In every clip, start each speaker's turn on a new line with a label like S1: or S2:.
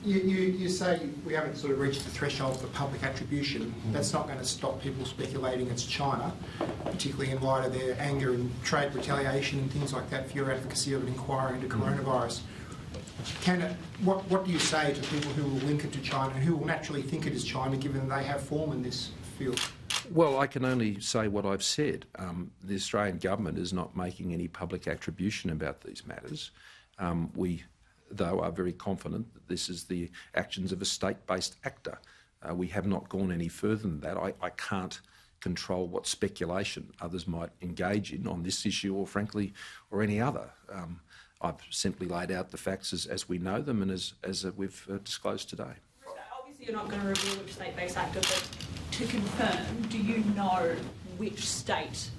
S1: You say we haven't sort of reached the threshold for public attribution. That's not going to stop people speculating it's China, particularly in light of their anger and trade retaliation and things like that for your advocacy of an inquiry into coronavirus. What do you say to people who will link it to China and who will naturally think it is China, given they have form in this field?
S2: Well, I can only say what I've said. The Australian government is not making any public attribution about these matters. We, though, are very confident that this is the actions of a state-based actor. We have not gone any further than that. I can't control what speculation others might engage in on this issue or, frankly, or any other. I've simply laid out the facts as we know them and as we've disclosed today.
S3: Obviously you're not going to reveal which state-based actor, but to confirm, do you know which state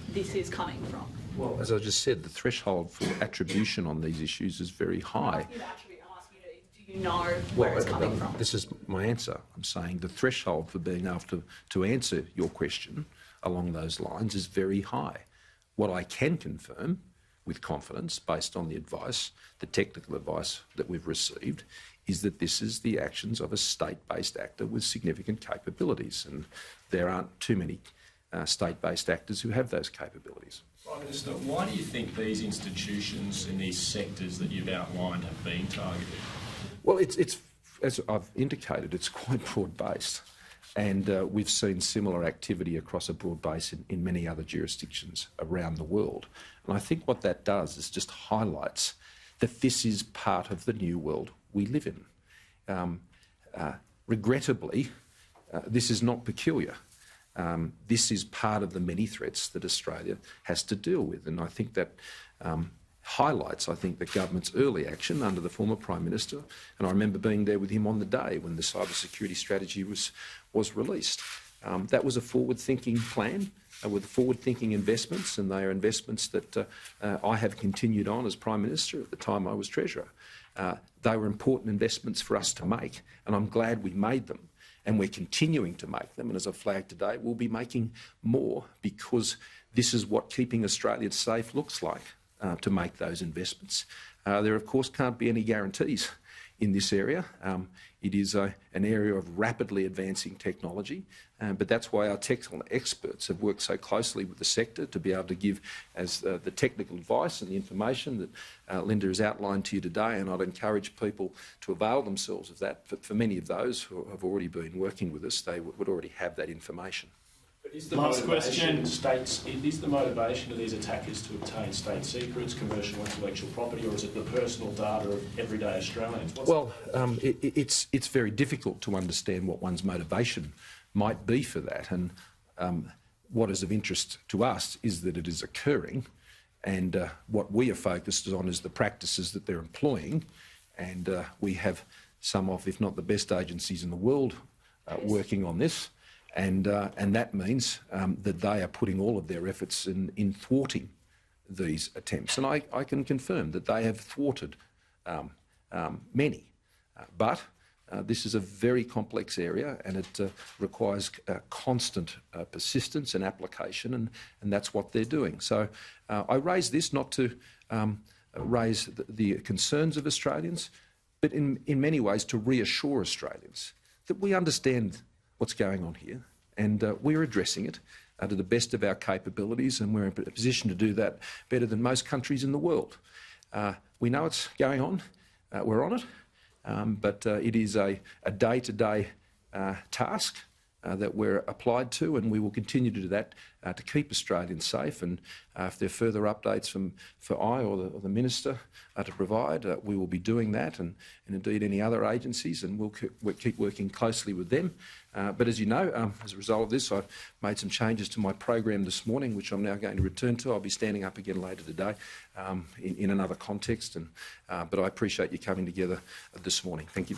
S3: this is coming from?
S2: Well, as I just said, the threshold for attribution on these issues is very high.
S3: I'm asking you, do you know where it's coming from?
S2: This is my answer. I'm saying the threshold for being able to answer your question along those lines is very high. What I can confirm with confidence, based on the advice, the technical advice that we've received, is that this is the actions of a state-based actor with significant capabilities, and there aren't too many state-based actors who have those capabilities.
S4: Prime Minister, why do you think these institutions in these sectors that you've outlined have been targeted?
S2: Well, it's as I've indicated, it's quite broad-based, and we've seen similar activity across a broad base in many other jurisdictions around the world. And I think what that does is just highlights that this is part of the new world we live in. Regrettably, this is not peculiar. This is part of the many threats that Australia has to deal with, and I think that highlights, the government's early action under the former Prime Minister, and I remember being there with him on the day when the cybersecurity strategy was released. That was a forward-thinking plan with forward-thinking investments, and they are investments that I have continued on as Prime Minister at the time I was Treasurer. They were important investments for us to make, and I'm glad we made them. And we're continuing to make them, and as I've flagged today, we'll be making more because this is what keeping Australia safe looks like, to make those investments. There, of course, can't be any guarantees in this area. It is an area of rapidly advancing technology, but that's why our technical experts have worked so closely with the sector to be able to give as the technical advice and the information that Linda has outlined to you today, and I'd encourage people to avail themselves of that. For many of those who have already been working with us, they would already have that information.
S4: But is the motivation is the motivation of these attackers to obtain state secrets, commercial intellectual property, or is it the personal data of everyday Australians?
S2: It's very difficult to understand what one's motivation might be for that, and what is of interest to us is that it is occurring, and what we are focused on is the practices that they're employing, and we have some of, if not the best agencies in the world working on this. And that means that they are putting all of their efforts in thwarting these attempts. And I can confirm that they have thwarted many. But this is a very complex area, and it requires constant persistence and application, and that's what they're doing. So I raise this not to raise the concerns of Australians, but in many ways to reassure Australians that we understand what's going on here, and we're addressing it to the best of our capabilities, and we're in a position to do that better than most countries in the world. We know it's going on, we're on it, but it is a day-to-day task that we're applied to, and we will continue to do that to keep Australians safe. And if there are further updates for I or the Minister to provide, we will be doing that, and indeed any other agencies, and we'll keep working closely with them. But as you know, as a result of this, I've made some changes to my program this morning, which I'm now going to return to. I'll be standing up again later today in another context, but I appreciate you coming together this morning. Thank you very much.